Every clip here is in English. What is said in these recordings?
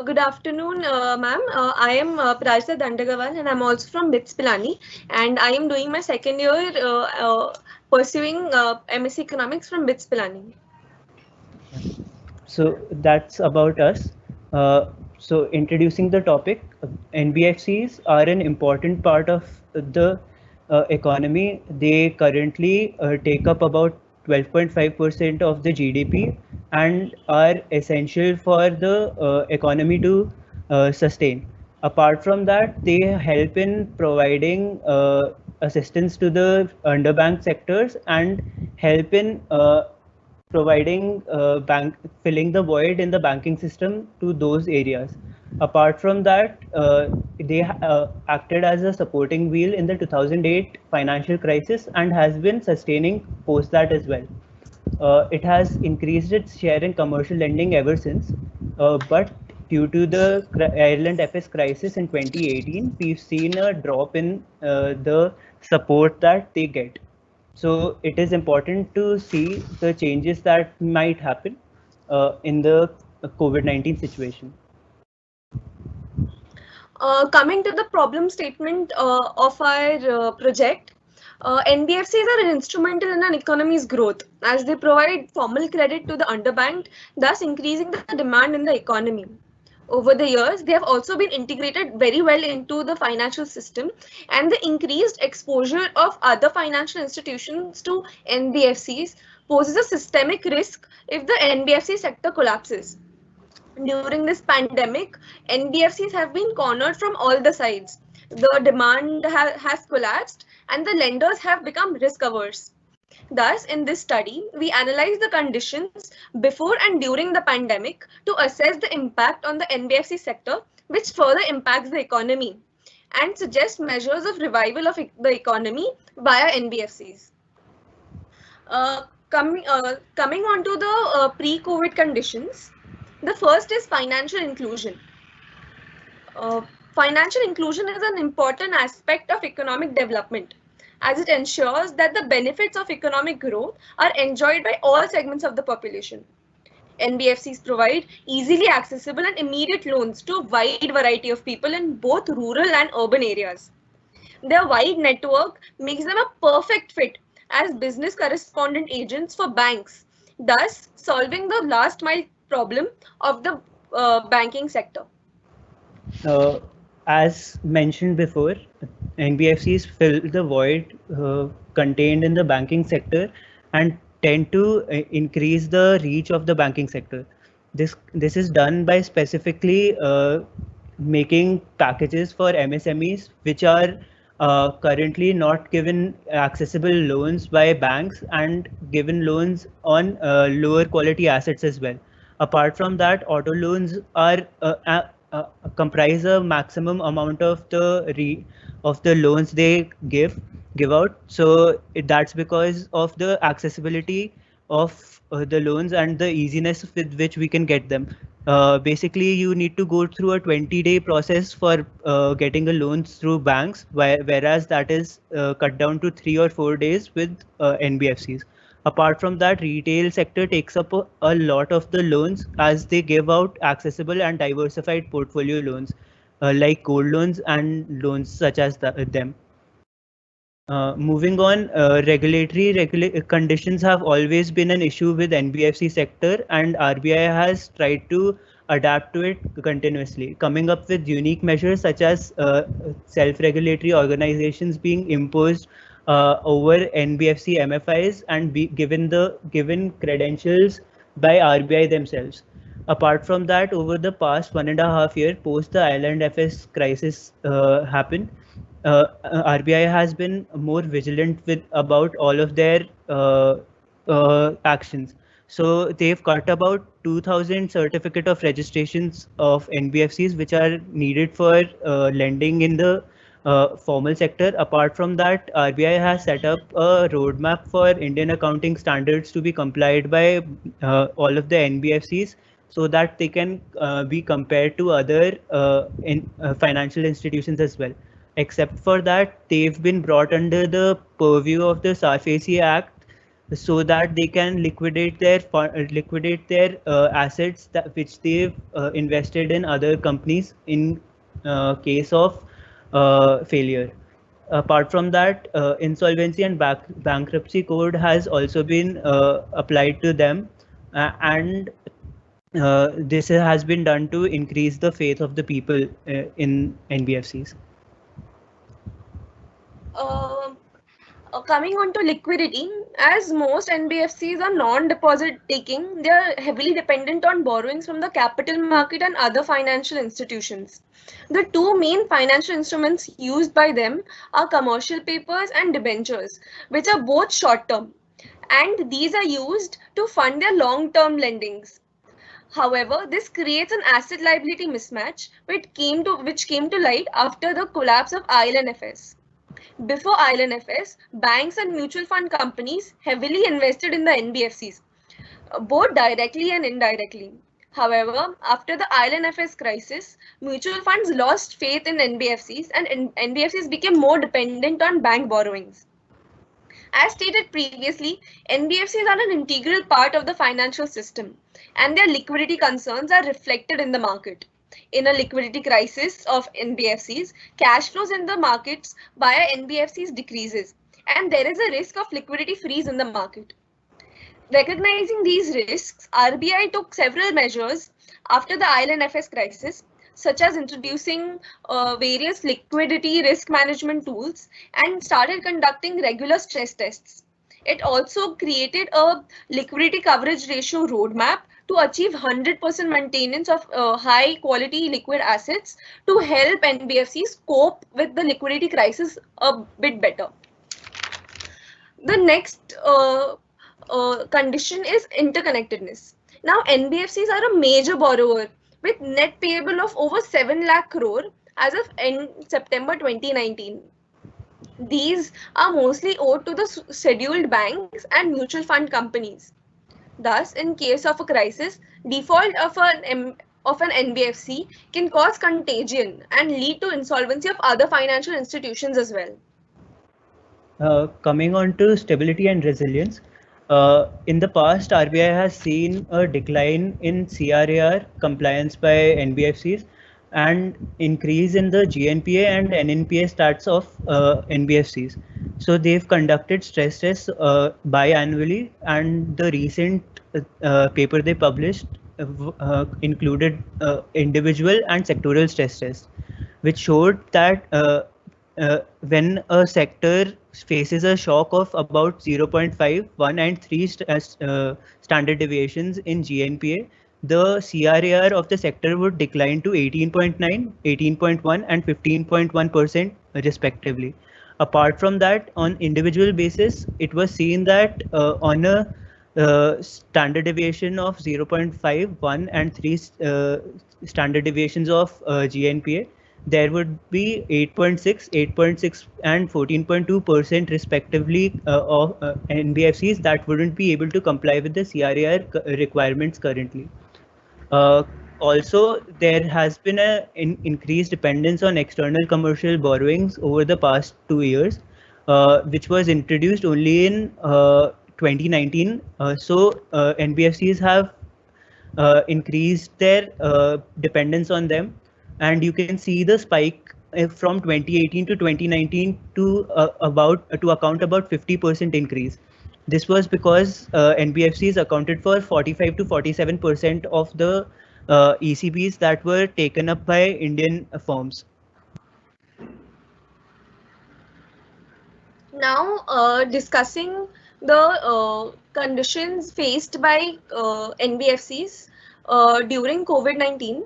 Good afternoon, ma'am. I am Prajita Dandagawal and I'm also from BITS Pilani, and I am doing my second year pursuing MSc Economics from BITS Pilani. So that's about us. So introducing the topic, NBFCs are an important part of the economy. They currently take up about 12.5% of the GDP and are essential for the economy to sustain. Apart from that, they help in providing assistance to the underbanked sectors and help in providing bank filling the void in the banking system to those areas. Apart from that, they acted as a supporting wheel in the 2008 financial crisis and has been sustaining post that as well. It has increased its share in commercial lending ever since, but due to the Ireland FS crisis in 2018, we've seen a drop in the support that they get. So it is important to see the changes that might happen in the COVID-19 situation. Coming to the problem statement of our project, NBFCs are instrumental in an economy's growth as they provide formal credit to the underbanked, thus increasing the demand in the economy. Over the years, they have also been integrated very well into the financial system, and the increased exposure of other financial institutions to NBFCs poses a systemic risk if the NBFC sector collapses. During this pandemic, NBFCs have been cornered from all the sides. The demand has collapsed and the lenders have become risk averse. Thus, in this study, we analyzed the conditions before and during the pandemic to assess the impact on the NBFC sector, which further impacts the economy, and suggest measures of revival of the economy via NBFCs. Coming on to the pre-COVID conditions, the first is financial inclusion. Uh, Financial inclusion is an important aspect of economic development as it ensures that the benefits of economic growth are enjoyed by all segments of the population. NBFCs provide easily accessible and immediate loans to a wide variety of people in both rural and urban areas. Their wide network makes them a perfect fit as business correspondent agents for banks, thus solving the last mile problem of the banking sector. Uh, as mentioned before, NBFCs fill the void contained in the banking sector and tend to increase the reach of the banking sector. This is done by specifically making packages for MSMEs, which are currently not given accessible loans by banks and given loans on lower quality assets as well. Apart from that, auto loans are comprise a maximum amount of of the loans they give out. So that's because of the accessibility of the loans and the easiness with which we can get them. Basically, you need to go through a 20-day process for getting a loan through banks, whereas that is cut down to 3 or 4 days with NBFCs. Apart from that, retail sector takes up a lot of the loans as they give out accessible and diversified portfolio loans, like gold loans and loans such as them. Moving on, conditions have always been an issue with NBFC sector, and RBI has tried to adapt to it continuously, coming up with unique measures such as self-regulatory organizations being imposed over NBFC MFIs and be given credentials by RBI themselves. Apart from that, over the past 1.5 years, post the Ireland FS crisis happened, RBI has been more vigilant with about all of their actions. So they've cut about 2,000 certificate of registrations of NBFCs, which are needed for lending in the formal sector. Apart from that, RBI has set up a roadmap for Indian accounting standards to be complied by all of the NBFCs so that they can be compared to other financial institutions as well. Except for that, they've been brought under the purview of the SARFAESI Act, so that they can liquidate their assets which they've invested in other companies in case of failure. Apart from that, insolvency and bankruptcy code has also been applied to them, and this has been done to increase the faith of the people in NBFCs. Coming on to liquidity, as most NBFCs are non-deposit taking, they are heavily dependent on borrowings from the capital market and other financial institutions. The two main financial instruments used by them are commercial papers and debentures, which are both short-term, and these are used to fund their long-term lendings. However, this creates an asset liability mismatch which came to light after the collapse of IL&FS. Before IL&FS, banks and mutual fund companies heavily invested in the NBFCs, both directly and indirectly. However, after the IL&FS crisis, mutual funds lost faith in NBFCs and NBFCs became more dependent on bank borrowings. As stated previously, NBFCs are an integral part of the financial system, and their liquidity concerns are reflected in the market. In a liquidity crisis of NBFCs, cash flows in the markets via NBFCs decreases, and there is a risk of liquidity freeze in the market. Recognizing these risks, RBI took several measures after the IL&FS crisis, such as introducing various liquidity risk management tools and started conducting regular stress tests. It also created a liquidity coverage ratio roadmap to achieve 100% maintenance of high quality liquid assets to help NBFCs cope with the liquidity crisis a bit better. The next condition is interconnectedness. Now, NBFCs are a major borrower with net payable of over 7 lakh crore as of end September 2019. These are mostly owed to the scheduled banks and mutual fund companies. Thus, in case of a crisis, default of an NBFC can cause contagion and lead to insolvency of other financial institutions as well. Coming on to stability and resilience, in the past, RBI has seen a decline in CRAR compliance by NBFCs and increase in the GNPA and NNPA stats of NBFCs. So they've conducted stress tests biannually, and the recent paper they published included individual and sectoral stress tests, which showed that when a sector faces a shock of about 0.5, 1 and 3 standard deviations in GNPA, the CRAR of the sector would decline to 18.9, 18.1 and 15.1% respectively. Apart from that, on individual basis, it was seen that on a standard deviation of 0.5, 1 and 3 standard deviations of GNPA, there would be 8.6, 8.6 and 14.2% respectively of NBFCs that wouldn't be able to comply with the CRAR requirements currently. Also, there has been an increased dependence on external commercial borrowings over the past 2 years, which was introduced only in 2019. So NBFCs have increased their dependence on them, and you can see the spike from 2018 to 2019 to account about 50% increase. This was because NBFCs accounted for 45 to 47% of the ECBs that were taken up by Indian firms. Now, discussing the conditions faced by NBFCs during COVID-19.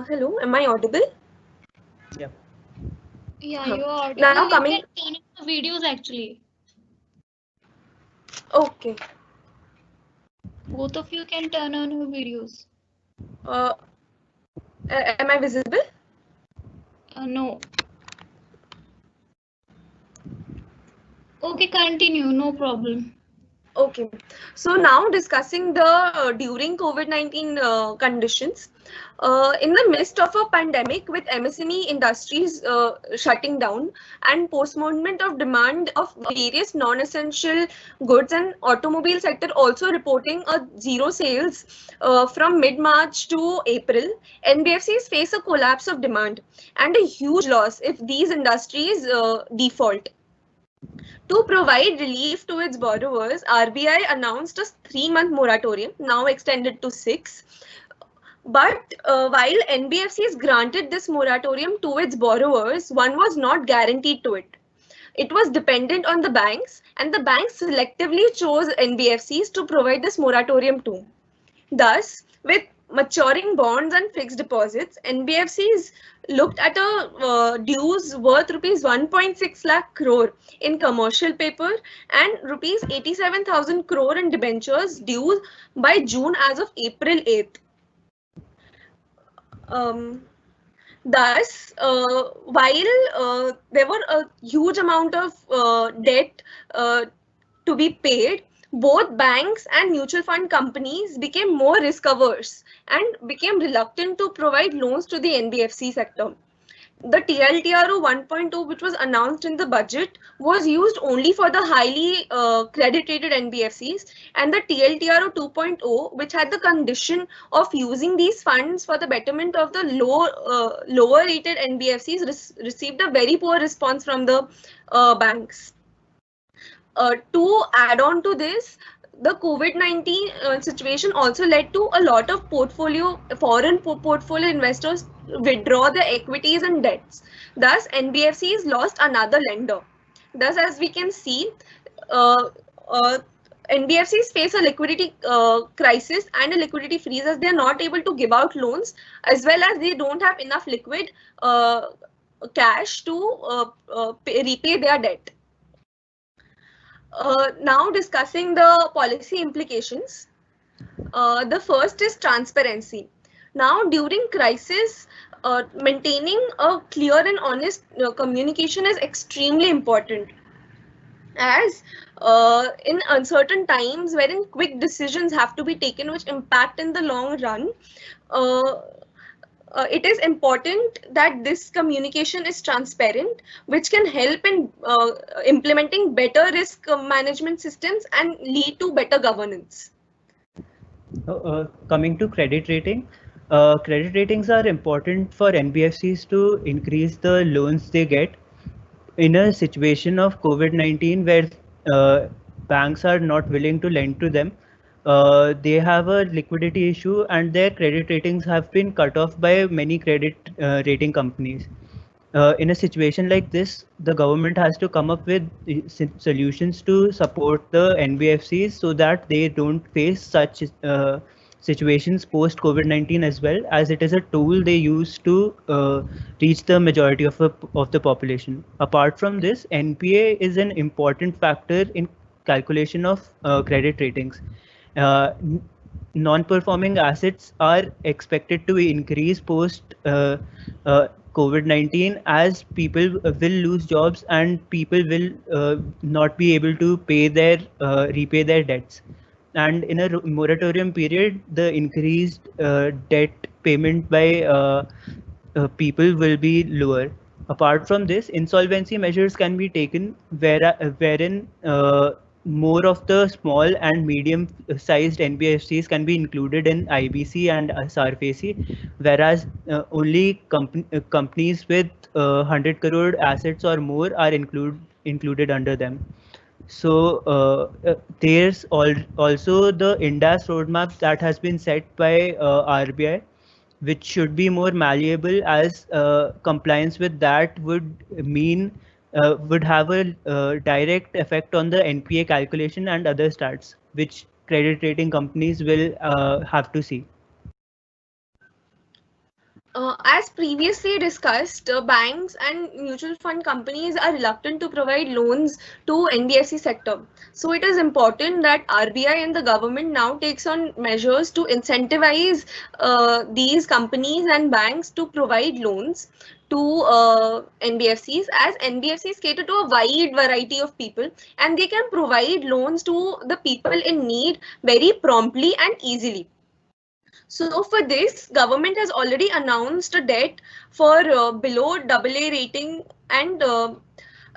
Hello, am I audible? Yeah, you are audible. Now coming. You can turn on the videos actually. Okay. Both of you can turn on your videos. Am I visible? No. Okay, continue. No problem. Okay, so now discussing the during COVID-19 conditions. In the midst of a pandemic with MSME industries shutting down and postponement of demand of various non-essential goods and automobile sector also reporting a zero sales from mid-March to April, NBFCs face a collapse of demand and a huge loss if these industries default. To provide relief to its borrowers, RBI announced a 3-month moratorium, now extended to 6. But while NBFCs granted this moratorium to its borrowers, one was not guaranteed to it. It was dependent on the banks, and the banks selectively chose NBFCs to provide this moratorium to. Thus, with maturing bonds and fixed deposits, NBFCs looked at a dues worth rupees 1.6 lakh crore in commercial paper and rupees 87,000 crore in debentures due by June as of April 8th. Thus, while there were a huge amount of debt to be paid, both banks and mutual fund companies became more risk averse and became reluctant to provide loans to the NBFC sector. The TLTRO 1.2, which was announced in the budget, was used only for the highly credit rated NBFCs, and the TLTRO 2.0, which had the condition of using these funds for the betterment of the lower rated NBFCs, received a very poor response from the banks. To add on to this, the COVID-19 situation also led to a lot of foreign portfolio investors withdraw their equities and debts. Thus, NBFCs lost another lender. Thus, as we can see, NBFCs face a liquidity crisis and a liquidity freeze as they are not able to give out loans, as well as they don't have enough liquid cash to repay their debt. Now discussing the policy implications. The first is transparency. Now during crisis, maintaining a clear and honest communication is extremely important, as in uncertain times wherein quick decisions have to be taken which impact in the long run, it is important that this communication is transparent, which can help in implementing better risk management systems and lead to better governance. Coming to credit rating, credit ratings are important for NBFCs to increase the loans they get. In a situation of COVID-19 where banks are not willing to lend to them, they have a liquidity issue and their credit ratings have been cut off by many credit rating companies. In a situation like this, the government has to come up with solutions to support the NBFCs so that they don't face such situations post COVID-19 as well, as it is a tool they use to reach the majority of the population. Apart from this, NPA is an important factor in calculation of credit ratings. Non-performing assets are expected to increase post COVID-19 as people will lose jobs and people will not be able to repay their debts. And in a moratorium period, the increased debt payment by people will be lower. Apart from this, insolvency measures can be taken wherein more of the small and medium-sized NBFCs can be included in IBC and SARFACI, whereas only companies with 100 crore assets or more are included under them. So there's also the INDAS roadmap that has been set by RBI, which should be more malleable, as compliance with that would have a direct effect on the NPA calculation and other stats, which credit rating companies will have to see. As previously discussed, banks and mutual fund companies are reluctant to provide loans to NBFC sector. So it is important that RBI and the government now takes on measures to incentivize these companies and banks to provide loans to NBFCs, as NBFCs cater to a wide variety of people and they can provide loans to the people in need very promptly and easily. So for this, government has already announced a debt for below AA rating, and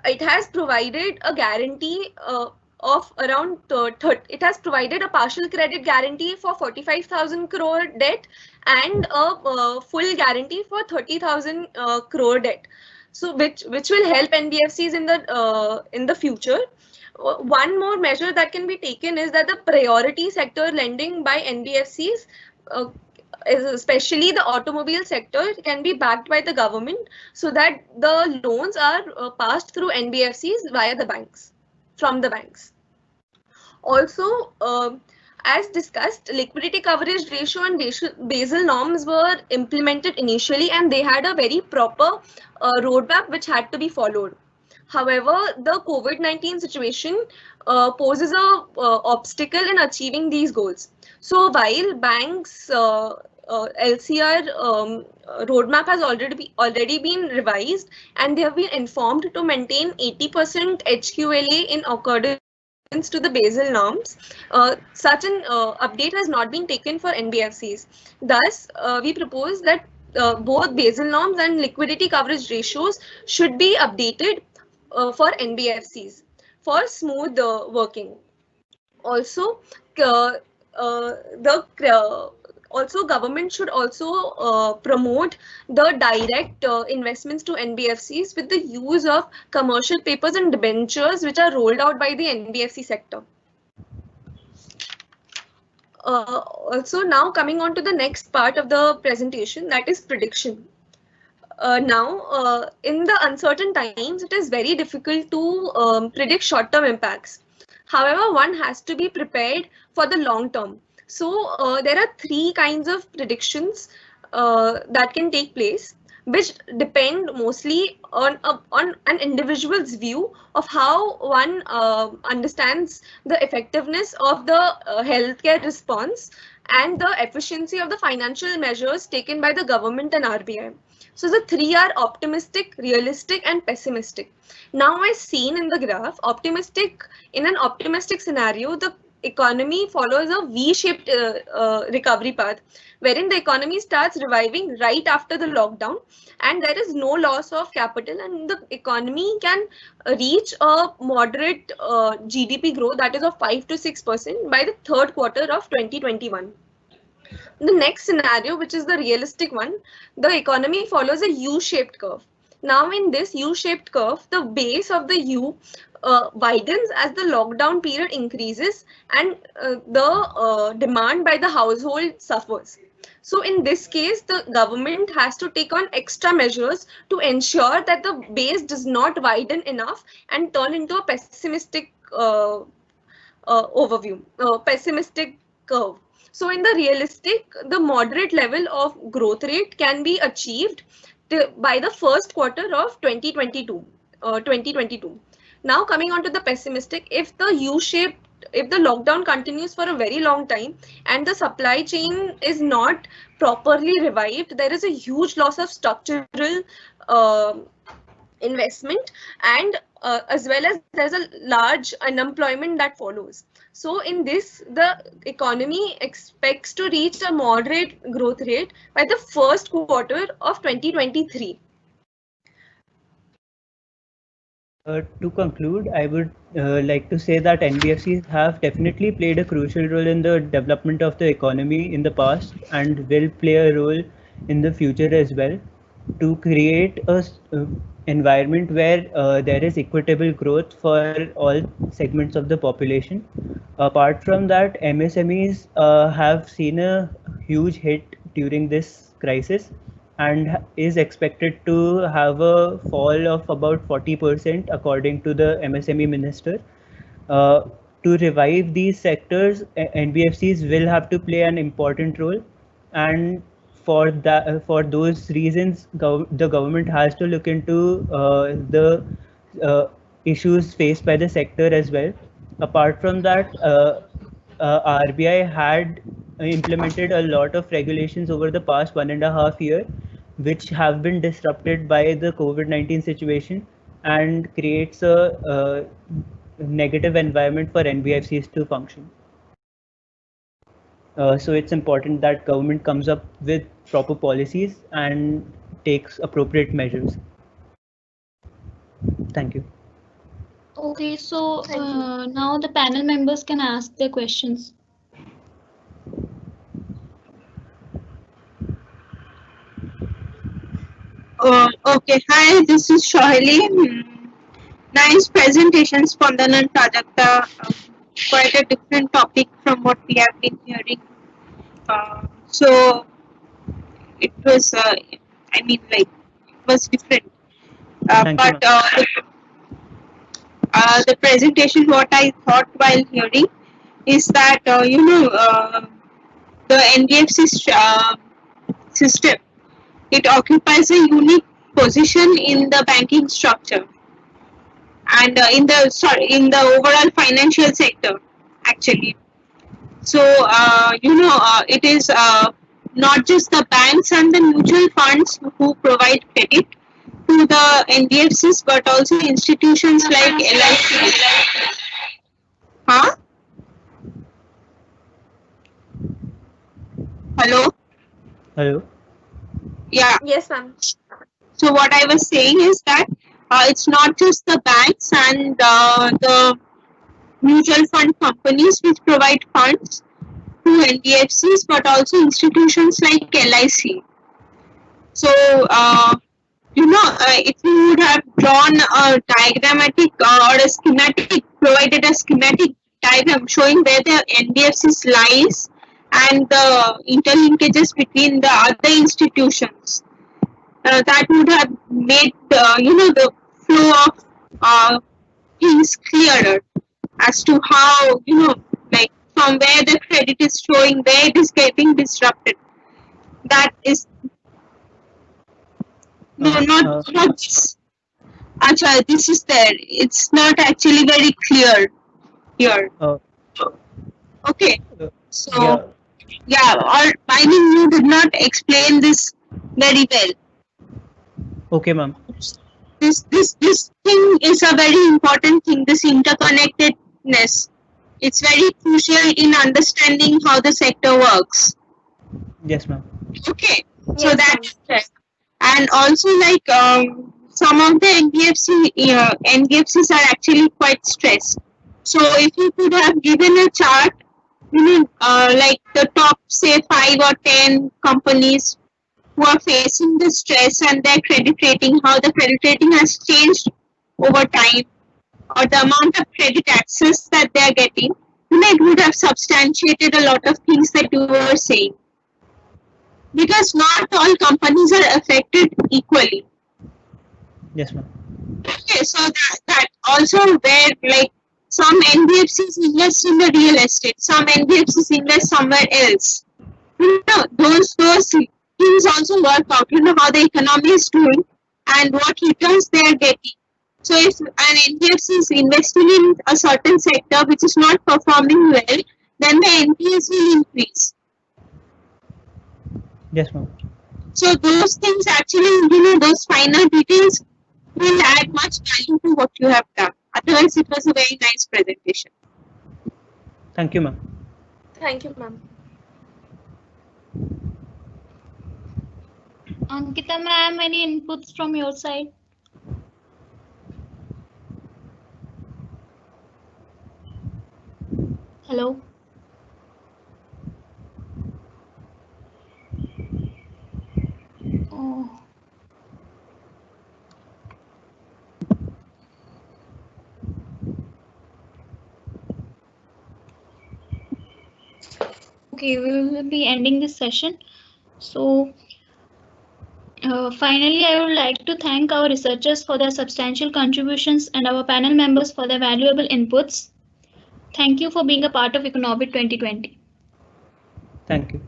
it has provided a guarantee of around it has provided a partial credit guarantee for 45,000 crore debt and a full guarantee for 30,000 crore debt. So which will help NBFCs in the future. One more measure that can be taken is that the priority sector lending by NBFCs, uh, especially the automobile sector, can be backed by the government so that the loans are passed through NBFCs via the banks, from the banks. Also, as discussed, liquidity coverage ratio and Basel norms were implemented initially and they had a very proper roadmap which had to be followed. However, the COVID-19 situation poses a obstacle in achieving these goals. So while banks LCR roadmap has already been revised and they have been informed to maintain 80% HQLA in accordance to the Basel norms, such an update has not been taken for NBFCs. Thus, we propose that both Basel norms and liquidity coverage ratios should be updated for NBFCs for smooth working. Also, government should also promote the direct investments to NBFCs with the use of commercial papers and debentures which are rolled out by the NBFC sector. Also, now coming on to the next part of the presentation, that is prediction. Now, in the uncertain times, it is very difficult to predict short-term impacts. However, one has to be prepared for the long term. So there are three kinds of predictions that can take place, which depend mostly on an individual's view of how one understands the effectiveness of the healthcare response and the efficiency of the financial measures taken by the government and RBI. So the three are optimistic, realistic, and pessimistic. Now, as seen in the graph, in an optimistic scenario, the economy follows a V-shaped recovery path, wherein the economy starts reviving right after the lockdown, and there is no loss of capital, and the economy can reach a moderate GDP growth that is of 5 to 6% by the third quarter of 2021. The next scenario, which is the realistic one, the economy follows a U-shaped curve. Now, in this U-shaped curve, the base of the U widens as the lockdown period increases and the demand by the household suffers. So in this case, the government has to take on extra measures to ensure that the base does not widen enough and turn into a pessimistic pessimistic curve. So in the realistic, the moderate level of growth rate can be achieved by the first quarter of 2022. Now coming on to the pessimistic, if the lockdown continues for a very long time and the supply chain is not properly revived, there is a huge loss of structural investment, and as well as there's a large unemployment that follows. So in this, the economy expects to reach a moderate growth rate by the first quarter of 2023. To conclude, I would like to say that NBFCs have definitely played a crucial role in the development of the economy in the past and will play a role in the future as well, to create a environment where there is equitable growth for all segments of the population. Apart from that, MSMEs have seen a huge hit during this crisis and is expected to have a fall of about 40% according to the MSME minister. To revive these sectors, NBFCs will have to play an important role, and for those reasons, the government has to look into the issues faced by the sector as well. Apart from that, RBI had implemented a lot of regulations over the past 1.5 year, which have been disrupted by the COVID-19 situation and creates a negative environment for NBFCs to function. So it's important that government comes up with proper policies and takes appropriate measures. Thank you. Okay, so Thank you. now the panel members can ask their questions. Okay, hi, this is Shohali. Nice presentation, Spandana and Prajakta. Quite a different topic from what we have been hearing. So it was, it was different. Thank you, But the presentation, what I thought while hearing is that, the NBFC system, it occupies a unique position in the banking structure and in the overall financial sector actually. So it is not just the banks and the mutual funds who provide credit to the NBFCs, but also institutions like LIC. Huh? Hello? Hello. Yeah. Yes, ma'am. So what I was saying is that it's not just the banks and the mutual fund companies which provide funds to NBFCs, but also institutions like LIC. So, if you would have drawn a diagrammatic or a schematic, provided a schematic diagram showing where the NBFCs lies and the interlinkages between the other institutions, that would have made the flow of things clearer as to how from where the credit is flowing, where it is getting disrupted. That is not this. Acha, this is there. It's not actually very clear here. Okay. So yeah, or I mean you did not explain this very well. Okay, ma'am. This thing is a very important thing, this interconnectedness. It's very crucial in understanding how the sector works. Yes, ma'am. Okay, so Yes, that's right. And also some of the NBFCs are actually quite stressed. So if you could have given a chart, like the top say 5 or 10 companies who are facing the stress and their credit rating, how the credit rating has changed over time, or the amount of credit access that they are getting, it would have substantiated a lot of things that you were saying. Because not all companies are affected equally. Yes, ma'am. Okay, so that also where some NBFCs invest in the real estate, some NBFCs invest somewhere else. Those things also work out, how the economy is doing and what returns they are getting. So if an NBFC is investing in a certain sector which is not performing well, then the NPS will increase. Yes, ma'am. So those things actually, those finer details will add much value to what you have done. Otherwise, it was a very nice presentation. Thank you, ma'am. Thank you, ma'am. Ankita ma'am, any inputs from your side? Hello? Oh. Okay, we will be ending this session. So, finally, I would like to thank our researchers for their substantial contributions and our panel members for their valuable inputs. Thank you for being a part of Econovid 2020. Thank you.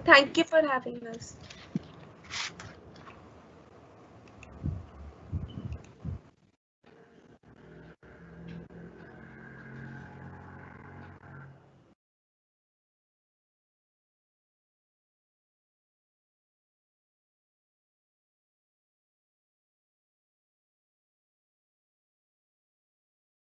Thank you for having us.